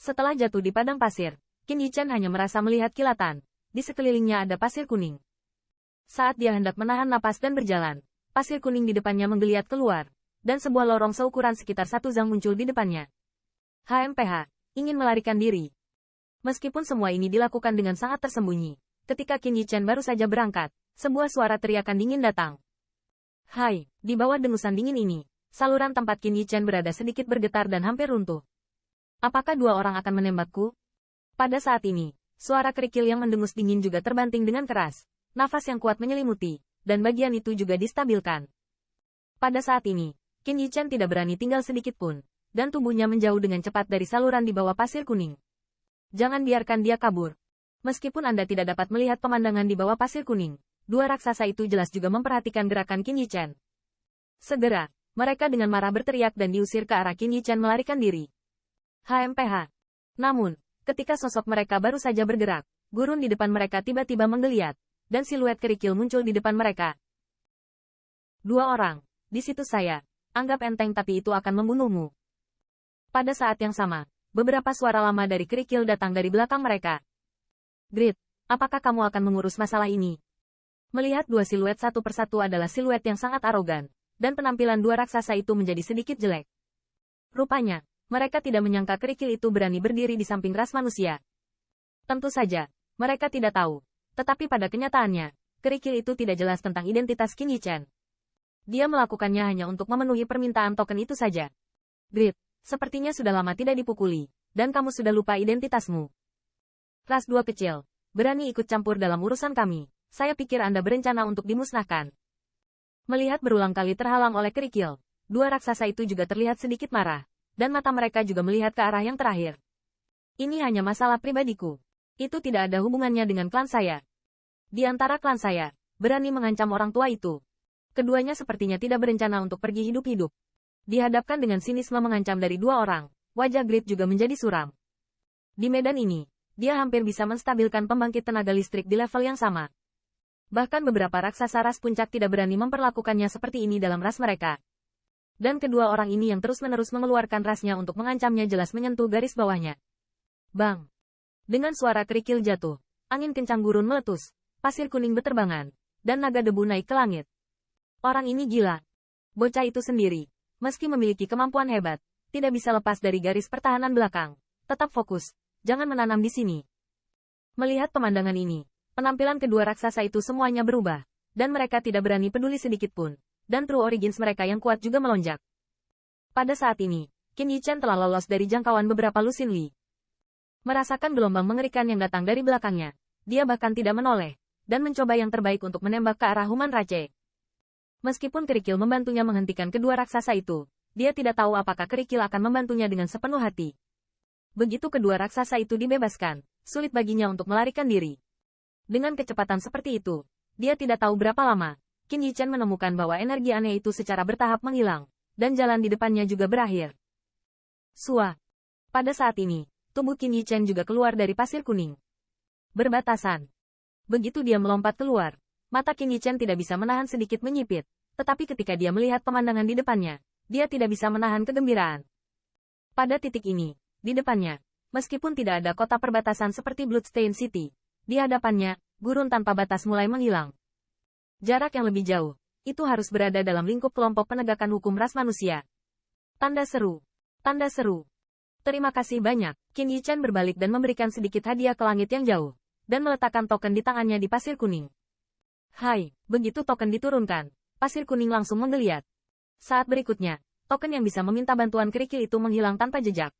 Setelah jatuh di padang pasir, Qin Yichen hanya merasa melihat kilatan. Di sekelilingnya ada pasir kuning. Saat dia hendak menahan napas dan berjalan, pasir kuning di depannya menggeliat keluar, dan sebuah lorong seukuran sekitar 1 zang muncul di depannya. HMPH, ingin melarikan diri. Meskipun semua ini dilakukan dengan sangat tersembunyi, ketika Qin Yichen baru saja berangkat, sebuah suara teriakan dingin datang. Hai, di bawah dengusan dingin ini, saluran tempat Qin Yichen berada sedikit bergetar dan hampir runtuh. Apakah 2 orang akan menembakku? Pada saat ini, suara kerikil yang mendengus dingin juga terbanting dengan keras. Nafas yang kuat menyelimuti, dan bagian itu juga distabilkan. Pada saat ini, Qin Yichen tidak berani tinggal sedikit pun, dan tubuhnya menjauh dengan cepat dari saluran di bawah pasir kuning. Jangan biarkan dia kabur. Meskipun Anda tidak dapat melihat pemandangan di bawah pasir kuning, 2 raksasa itu jelas juga memperhatikan gerakan Qin Yichen. Segera, mereka dengan marah berteriak dan diusir ke arah Qin Yichen melarikan diri. HMPH. Namun, ketika sosok mereka baru saja bergerak, gurun di depan mereka tiba-tiba menggeliat, dan siluet kerikil muncul di depan mereka. 2 orang, di situ saya, anggap enteng tapi itu akan membunuhmu. Pada saat yang sama, beberapa suara lama dari kerikil datang dari belakang mereka. Grid, apakah kamu akan mengurus masalah ini? Melihat 2 siluet satu persatu adalah siluet yang sangat arogan, dan penampilan 2 raksasa itu menjadi sedikit jelek. Rupanya, mereka tidak menyangka kerikil itu berani berdiri di samping ras manusia. Tentu saja, mereka tidak tahu. Tetapi pada kenyataannya, kerikil itu tidak jelas tentang identitas Qin Yichen. Dia melakukannya hanya untuk memenuhi permintaan token itu saja. Grid, sepertinya sudah lama tidak dipukuli, dan kamu sudah lupa identitasmu. Ras 2 kecil, berani ikut campur dalam urusan kami. Saya pikir Anda berencana untuk dimusnahkan. Melihat berulang kali terhalang oleh kerikil, 2 raksasa itu juga terlihat sedikit marah. Dan mata mereka juga melihat ke arah yang terakhir. Ini hanya masalah pribadiku. Itu tidak ada hubungannya dengan klan saya. Di antara klan saya, berani mengancam orang tua itu. Keduanya sepertinya tidak berencana untuk pergi hidup-hidup. Dihadapkan dengan sinisme mengancam dari 2 orang, wajah Grid juga menjadi suram. Di medan ini, dia hampir bisa menstabilkan pembangkit tenaga listrik di level yang sama. Bahkan beberapa raksasa ras puncak tidak berani memperlakukannya seperti ini dalam ras mereka. Dan kedua orang ini yang terus-menerus mengeluarkan rasnya untuk mengancamnya jelas menyentuh garis bawahnya. Bang! Dengan suara kerikil jatuh, angin kencang gurun meletus, pasir kuning beterbangan, dan naga debu naik ke langit. Orang ini gila. Bocah itu sendiri, meski memiliki kemampuan hebat, tidak bisa lepas dari garis pertahanan belakang. Tetap fokus, jangan menanam di sini. Melihat pemandangan ini, penampilan kedua raksasa itu semuanya berubah, dan mereka tidak berani peduli sedikit pun. Dan True Origins mereka yang kuat juga melonjak. Pada saat ini, Qin Yichen telah lolos dari jangkauan beberapa Lu Xinli. Merasakan gelombang mengerikan yang datang dari belakangnya, dia bahkan tidak menoleh, dan mencoba yang terbaik untuk menembak ke arah Human Rache. Meskipun kerikil membantunya menghentikan kedua raksasa itu, dia tidak tahu apakah kerikil akan membantunya dengan sepenuh hati. Begitu kedua raksasa itu dibebaskan, sulit baginya untuk melarikan diri. Dengan kecepatan seperti itu, dia tidak tahu berapa lama, Qin Yichen menemukan bahwa energi aneh itu secara bertahap menghilang, dan jalan di depannya juga berakhir. Sua. Pada saat ini, tubuh Qin Yichen juga keluar dari pasir kuning. Berbatasan. Begitu dia melompat keluar, mata Qin Yichen tidak bisa menahan sedikit menyipit, tetapi ketika dia melihat pemandangan di depannya, dia tidak bisa menahan kegembiraan. Pada titik ini, di depannya, meskipun tidak ada kota perbatasan seperti Bloodstained City, di hadapannya, gurun tanpa batas mulai menghilang. Jarak yang lebih jauh, itu harus berada dalam lingkup kelompok penegakan hukum ras manusia. Tanda seru. Tanda seru. Terima kasih banyak. Qin Yichen berbalik dan memberikan sedikit hadiah ke langit yang jauh, dan meletakkan token di tangannya di pasir kuning. Hai, begitu token diturunkan, pasir kuning langsung menggeliat. Saat berikutnya, token yang bisa meminta bantuan kerikil itu menghilang tanpa jejak.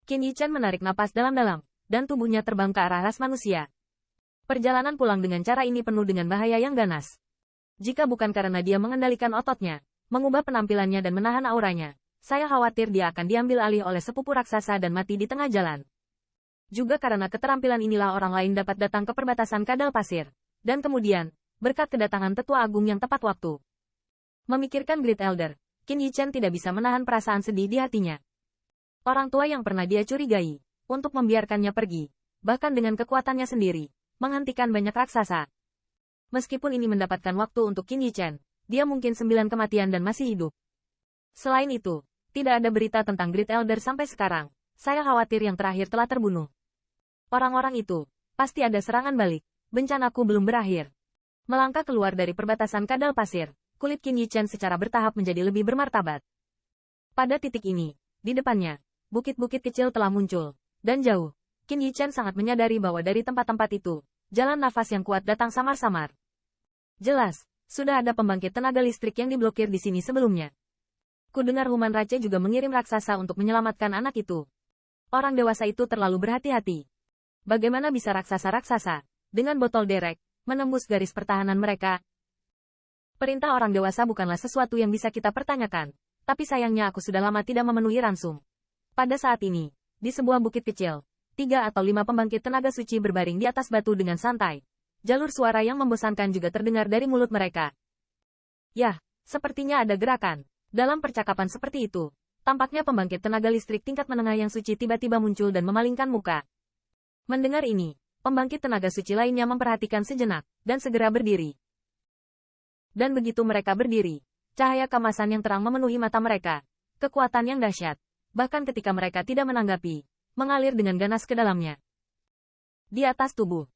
Qin Yichen menarik napas dalam-dalam, dan tubuhnya terbang ke arah ras manusia. Perjalanan pulang dengan cara ini penuh dengan bahaya yang ganas. Jika bukan karena dia mengendalikan ototnya, mengubah penampilannya dan menahan auranya, saya khawatir dia akan diambil alih oleh sepupu raksasa dan mati di tengah jalan. Juga karena keterampilan inilah orang lain dapat datang ke perbatasan kadal pasir. Dan kemudian, berkat kedatangan tetua agung yang tepat waktu. Memikirkan Great Elder, Qin Yichen tidak bisa menahan perasaan sedih di hatinya. Orang tua yang pernah dia curigai, untuk membiarkannya pergi, bahkan dengan kekuatannya sendiri, menghentikan banyak raksasa. Meskipun ini mendapatkan waktu untuk Qin Yichen, dia mungkin 9 kematian dan masih hidup. Selain itu, tidak ada berita tentang Great Elder sampai sekarang, Saya khawatir yang terakhir telah terbunuh. Orang-orang itu, pasti ada serangan balik. Bencanaku belum berakhir. Melangkah keluar dari perbatasan kadal pasir, kulit Qin Yichen secara bertahap menjadi lebih bermartabat. Pada titik ini, di depannya, bukit-bukit kecil telah muncul. Dan jauh, Qin Yichen sangat menyadari bahwa dari tempat-tempat itu, jalan nafas yang kuat datang samar-samar. Jelas, sudah ada pembangkit tenaga listrik yang diblokir di sini sebelumnya. Kudengar Human Rache juga mengirim raksasa untuk menyelamatkan anak itu. Orang dewasa itu terlalu berhati-hati. Bagaimana bisa raksasa-raksasa, dengan botol derek, menembus garis pertahanan mereka? Perintah orang dewasa bukanlah sesuatu yang bisa kita pertanyakan, tapi sayangnya aku sudah lama tidak memenuhi ransum. Pada saat ini, di sebuah bukit kecil, 3 atau 5 pembangkit tenaga suci berbaring di atas batu dengan santai. Jalur suara yang membosankan juga terdengar dari mulut mereka. Yah, sepertinya ada gerakan. Dalam percakapan seperti itu, tampaknya pembangkit tenaga listrik tingkat menengah yang suci tiba-tiba muncul dan memalingkan muka. Mendengar ini, pembangkit tenaga suci lainnya memperhatikan sejenak, dan segera berdiri. Dan begitu mereka berdiri, cahaya kemasan yang terang memenuhi mata mereka. Kekuatan yang dahsyat, bahkan ketika mereka tidak menanggapi, mengalir dengan ganas ke dalamnya. Di atas tubuh,